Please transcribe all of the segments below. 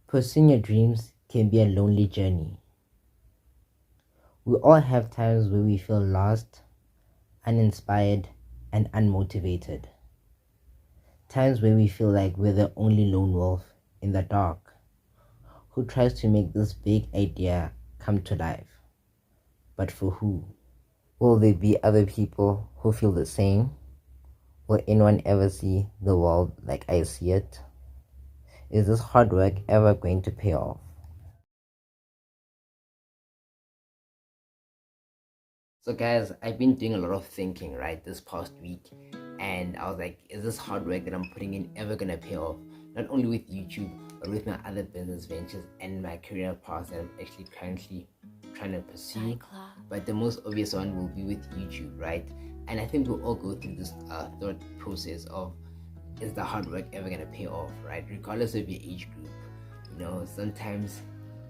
Pursuing your dreams can be a lonely journey. We all have times where we feel lost, uninspired, and unmotivated. Times where we feel like we're the only lone wolf in the dark who tries to make this big idea come to life. But for who? Will there be other people who feel the same? Will anyone ever see the world like I see it? Is this hard work ever going to pay off? So guys, I've been doing a lot of thinking, right, this past week, and I was like, is this hard work that I'm putting in ever gonna pay off? Not only with YouTube, but with my other business ventures and my career path that I'm actually currently trying to pursue. But the most obvious one will be with YouTube, right? And I think we'll all go through this thought process of, is the hard work ever gonna pay off, right? Regardless of your age group. Sometimes,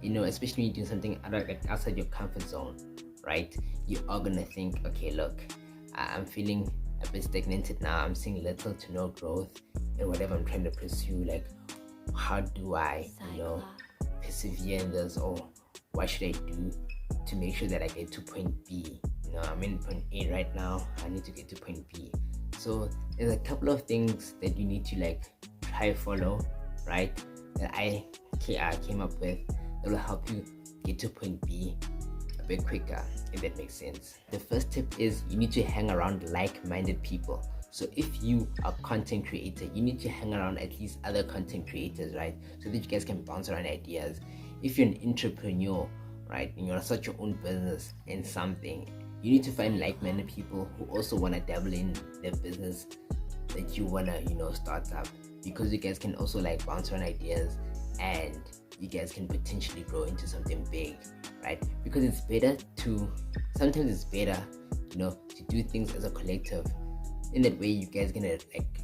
especially when you do something outside your comfort zone, right? You are gonna think, okay, look, I'm feeling a bit stagnated now. I'm seeing little to no growth in whatever I'm trying to pursue. Like, how do I, persevere in this, or what should I do to make sure that I get to point B? I'm in point A right now. I need to get to point B. So there's a couple of things that you need to try follow, right? That I came up with that will help you get to point B a bit quicker, if that makes sense. The first tip is you need to hang around like-minded people. So if you are a content creator, you need to hang around at least other content creators, right? So that you guys can bounce around ideas. If you're an entrepreneur, right, and you want to start your own business in something, you need to find like-minded people who also want to dabble in the business that you want to, start up, because you guys can also bounce around ideas and you guys can potentially grow into something big, right? Because sometimes it's better, to do things as a collective. In that way, you guys gonna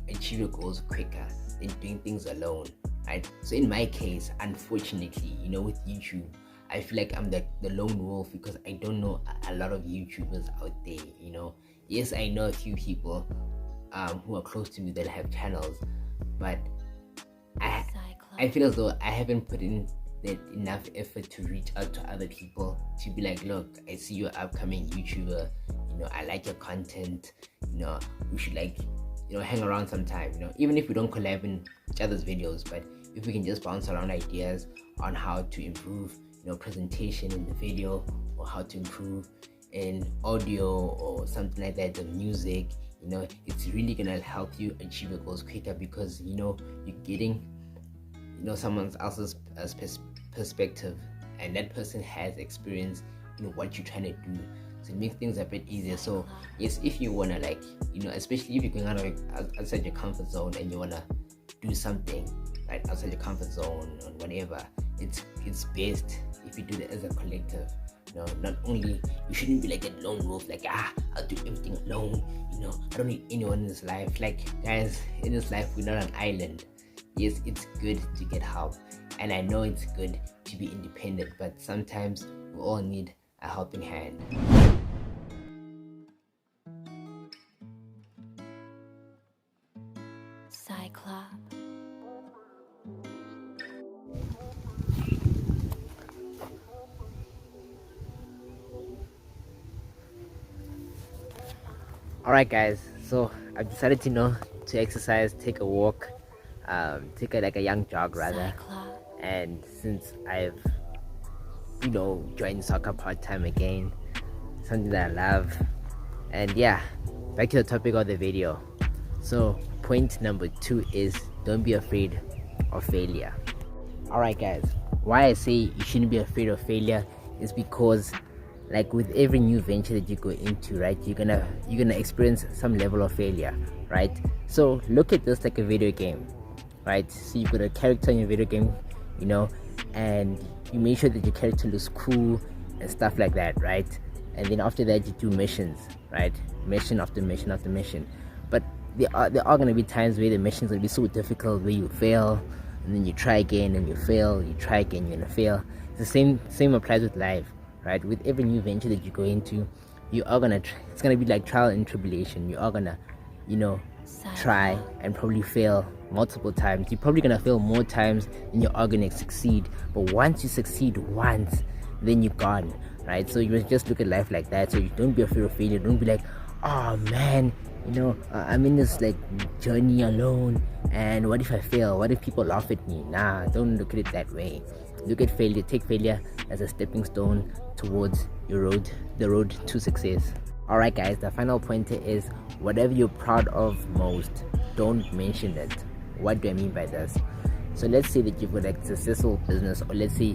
achieve your goals quicker than doing things alone, right? So in my case, unfortunately, with YouTube, I feel like I'm the lone wolf because I don't know a lot of YouTubers out there. Yes, I know a few people who are close to me that have channels, but I feel as though I haven't put in that enough effort to reach out to other people to be like, look, I see you're upcoming YouTuber, I like your content, we should hang around sometime, even if we don't collab in each other's videos, but if we can just bounce around ideas on how to improve presentation in the video, or how to improve in audio or something like that, the music, it's really gonna help you achieve your goals quicker, because you're getting someone else's perspective, and that person has experience what you're trying to do, so it makes things a bit easier. So yes, if you wanna especially if you're going outside your comfort zone and you wanna do something right outside your comfort zone or whatever, it's best if you do it as a collective. Not only, you shouldn't be like a lone wolf, I'll do everything alone, I don't need anyone in this life. Guys, in this life, we're not an island. Yes, it's good to get help, and I know it's good to be independent, but sometimes we all need a helping hand. Alright guys, so I've decided to exercise, take a walk, take a young jog rather. And since I've joined soccer part-time again, something that I love, and yeah, back to the topic of the video. So point number 2 is, don't be afraid of failure. Alright guys, why I say you shouldn't be afraid of failure is because with every new venture that you go into, right, you're gonna experience some level of failure, right? So look at this like a video game, right? So you've got a character in your video game, and you make sure that your character looks cool and stuff like that, right? And then after that, you do missions, right? Mission after mission after mission. But there are going to be times where the missions will be so difficult, where you fail, and then you try again, and you fail, you try again, you're going to fail. The same applies with life, right? With every new venture that you go into, it's going to be like trial and tribulation. You are going to, try and probably fail multiple times. You're probably gonna fail more times than you are gonna succeed. But once you succeed once, then you're gone, right? So you must just look at life like that. So you don't be afraid of failure. Don't be like, oh man, I'm in this like journey alone, and what if I fail? What if people laugh at me? Nah, don't look at it that way. Look at failure, take failure as a stepping stone towards the road to success. Alright guys, the final pointer is whatever you're proud of most, don't mention it. What do I mean by this? So let's say that you've got like a successful business, or let's say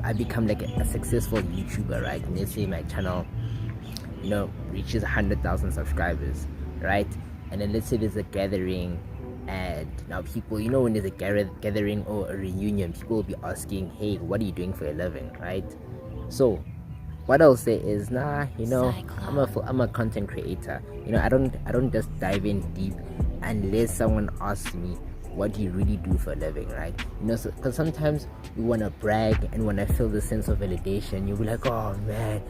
I become like a successful YouTuber, right? And let's say my channel reaches 100,000 subscribers, right? And then let's say there's a gathering, and now people, when there's a gathering or a reunion, people will be asking, hey, what are you doing for a living, right? So what I'll say is, I'm a content creator. I don't just dive in deep unless someone asks me, what do you really do for a living, right? Because sometimes we want to brag and want to feel the sense of validation. You'll be like, oh man,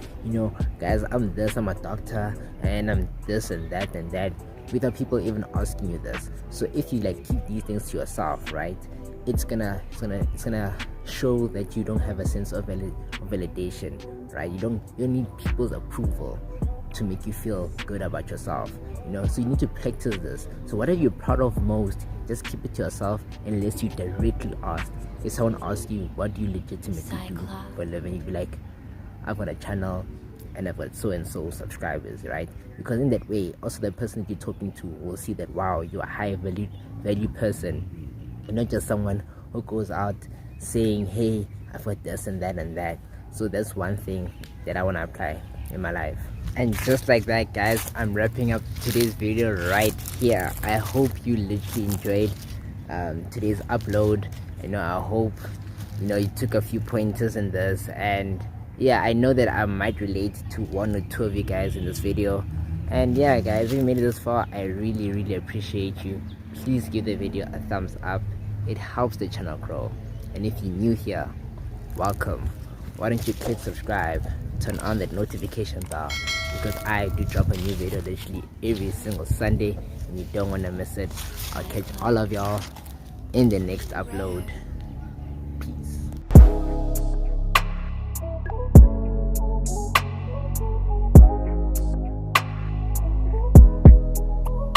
guys, I'm this, I'm a doctor, and I'm this and that and that, without people even asking you this. So if you like keep these things to yourself, right, it's gonna show that you don't have a sense of validation, right? You don't need people's approval to make you feel good about yourself, so you need to practice this. So whatever you're proud of most, just keep it to yourself unless you directly ask. If someone asks you, what do you legitimately do for a living, you'd be like, I've got a channel and I've got so and so subscribers, right? Because in that way, also the person that you're talking to will see that, wow, you're a high value person. You're not just someone who goes out saying, hey, I've got this and that and that. So that's one thing that I want to apply in my life. And just like that, guys, I'm wrapping up today's video right here. I hope you literally enjoyed today's upload. I hope you took a few pointers in this, and yeah, I know that I might relate to one or two of you guys in this video. And yeah guys, if you made it this far, I really appreciate you. Please give the video a thumbs up. It helps the channel grow. And if you're new here, welcome. Why don't you click subscribe, turn on that notification bell, because I do drop a new video literally every single Sunday and you don't want to miss it. I'll catch all of y'all in the next upload.